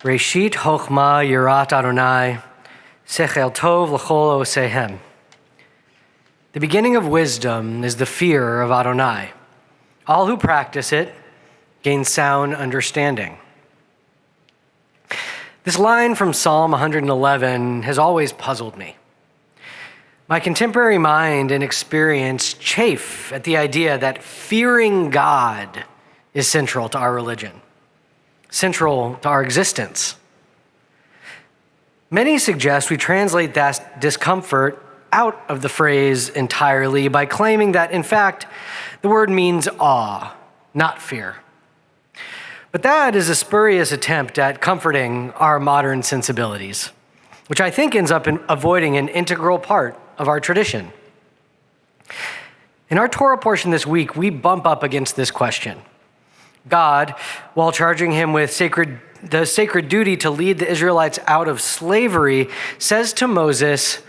Reshit Chochma Yirat Adonai, Sechel Tov L'chol Osehem. The beginning of wisdom is the fear of Adonai. All who practice it gain sound understanding. This line from Psalm 111 has always puzzled me. My contemporary mind and experience chafe at the idea that fearing God is central to our religion, central to our existence. Many suggest we translate that discomfort out of the phrase entirely by claiming that, in fact, the word means awe, not fear. But that is a spurious attempt at comforting our modern sensibilities, which I think ends up in avoiding an integral part of our tradition. In our Torah portion this week, we bump up against this question. God, while charging him with the sacred duty to lead the Israelites out of slavery, says to Moses,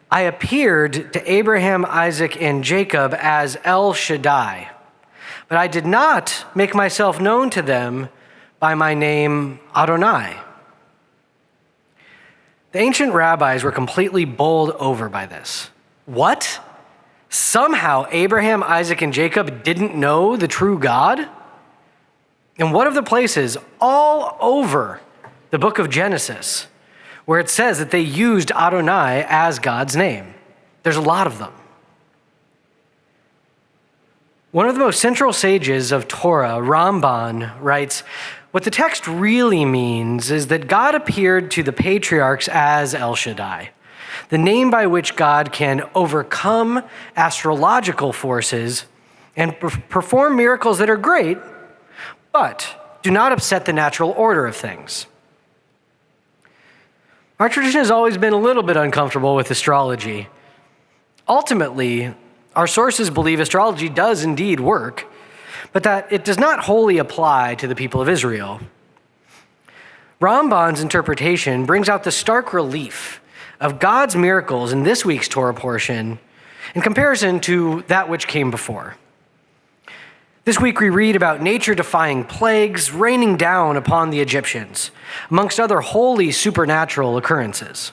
I appeared to Abraham, Isaac, and Jacob as El Shaddai, but I did not make myself known to them by my name Adonai. The ancient rabbis were completely bowled over by this. What? Somehow Abraham, Isaac, and Jacob didn't know the true God? In one of the places all over the book of Genesis where it says that they used Adonai as God's name. There's a lot of them. One of the most central sages of Torah, Ramban, writes, what the text really means is that God appeared to the patriarchs as El Shaddai, the name by which God can overcome astrological forces and perform miracles that are great, but do not upset the natural order of things. Our tradition has always been a little bit uncomfortable with astrology. Ultimately, our sources believe astrology does indeed work, but that it does not wholly apply to the people of Israel. Ramban's interpretation brings out the stark relief of God's miracles in this week's Torah portion in comparison to that which came before. This week we read about nature-defying plagues raining down upon the Egyptians, amongst other wholly supernatural occurrences.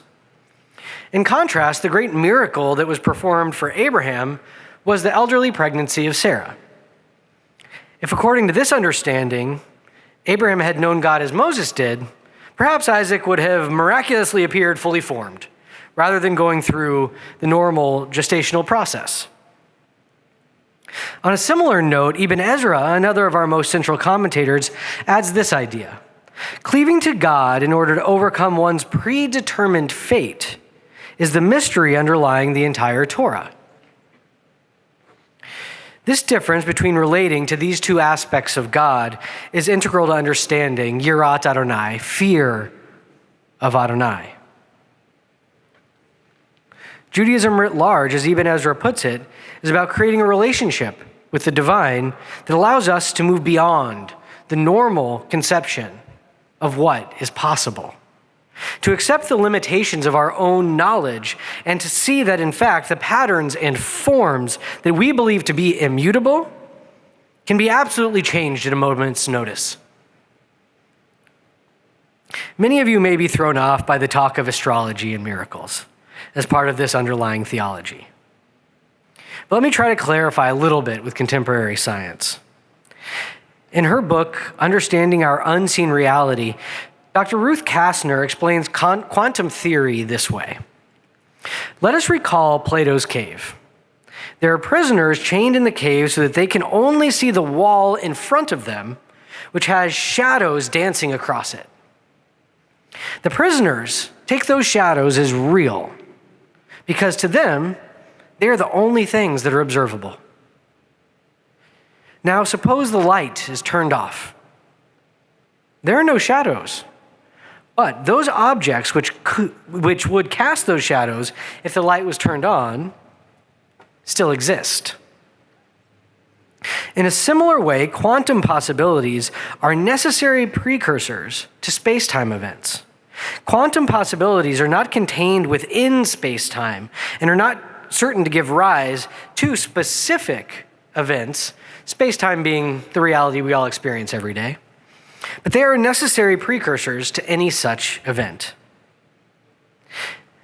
In contrast, the great miracle that was performed for Abraham was the elderly pregnancy of Sarah. If according to this understanding, Abraham had known God as Moses did, perhaps Isaac would have miraculously appeared fully formed, rather than going through the normal gestational process. On a similar note, Ibn Ezra, another of our most central commentators, adds this idea. Cleaving to God in order to overcome one's predetermined fate is the mystery underlying the entire Torah. This difference between relating to these two aspects of God is integral to understanding Yirat Adonai, fear of Adonai. Judaism writ large, as Ibn Ezra puts it, is about creating a relationship with the divine that allows us to move beyond the normal conception of what is possible, to accept the limitations of our own knowledge, and to see that, in fact, the patterns and forms that we believe to be immutable can be absolutely changed at a moment's notice. Many of you may be thrown off by the talk of astrology and miracles as part of this underlying theology. But let me try to clarify a little bit with contemporary science. In her book, Understanding Our Unseen Reality, Dr. Ruth Kastner explains quantum theory this way. Let us recall Plato's cave. There are prisoners chained in the cave so that they can only see the wall in front of them, which has shadows dancing across it. The prisoners take those shadows as real, because to them, they are the only things that are observable. Now, suppose the light is turned off. There are no shadows, but those objects which would cast those shadows if the light was turned on still exist. In a similar way, quantum possibilities are necessary precursors to space-time events. Quantum possibilities are not contained within space-time and are not certain to give rise to specific events, space-time being the reality we all experience every day. but they are necessary precursors to any such event.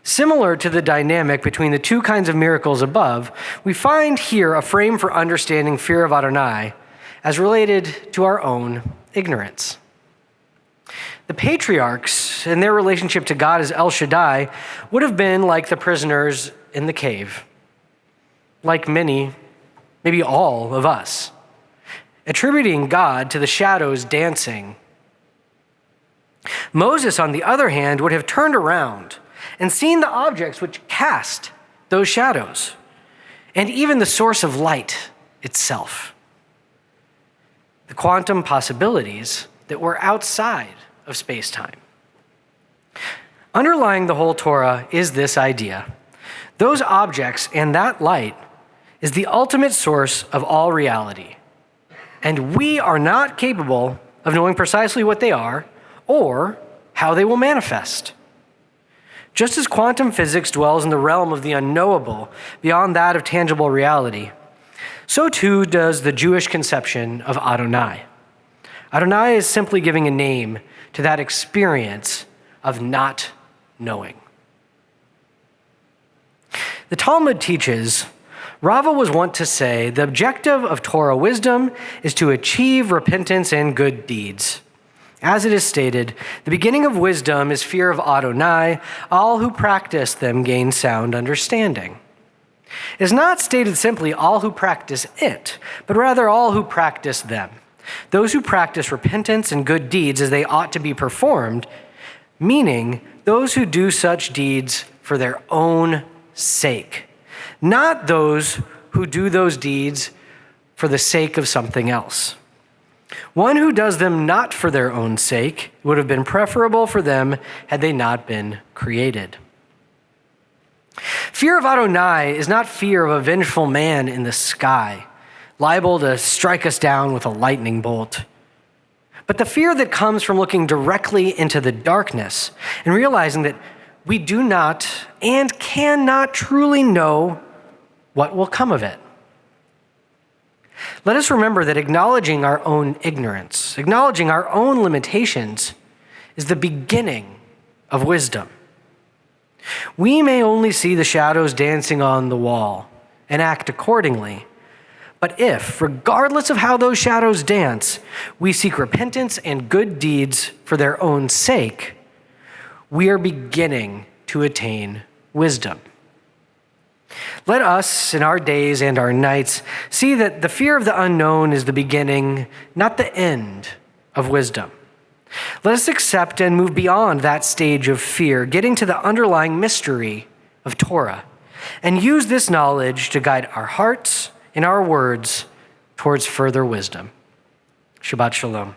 Similar to the dynamic between the two kinds of miracles above, we find here a frame for understanding fear of Adonai as related to our own ignorance. The patriarchs, in their relationship to God as El Shaddai, would have been like the prisoners in the cave, like many, maybe all of us, attributing God to the shadows dancing. Moses, on the other hand, would have turned around and seen the objects which cast those shadows, and even the source of light itself. The quantum possibilities that were outside of space-time. Underlying the whole Torah is this idea. Those objects and that light is the ultimate source of all reality, and we are not capable of knowing precisely what they are or how they will manifest. Just as quantum physics dwells in the realm of the unknowable beyond that of tangible reality, so too does the Jewish conception of Adonai. Adonai is simply giving a name to that experience of not knowing. The Talmud teaches, Rava was wont to say, the objective of Torah wisdom is to achieve repentance and good deeds. As it is stated, the beginning of wisdom is fear of Adonai. All who practice them gain sound understanding. It is not stated simply all who practice it, but rather all who practice them. Those who practice repentance and good deeds as they ought to be performed, meaning those who do such deeds for their own sake, not those who do those deeds for the sake of something else. One who does them not for their own sake would have been preferable for them had they not been created. Fear of Adonai is not fear of a vengeful man in the sky, liable to strike us down with a lightning bolt, but the fear that comes from looking directly into the darkness and realizing that we do not and cannot truly know what will come of it. Let us remember that acknowledging our own ignorance, acknowledging our own limitations, is the beginning of wisdom. We may only see the shadows dancing on the wall and act accordingly, but if, regardless of how those shadows dance, we seek repentance and good deeds for their own sake, we are beginning to attain wisdom. Let us, in our days and our nights, see that the fear of the unknown is the beginning, not the end, of wisdom. Let us accept and move beyond that stage of fear, getting to the underlying mystery of Torah, and use this knowledge to guide our hearts and our words towards further wisdom. Shabbat shalom.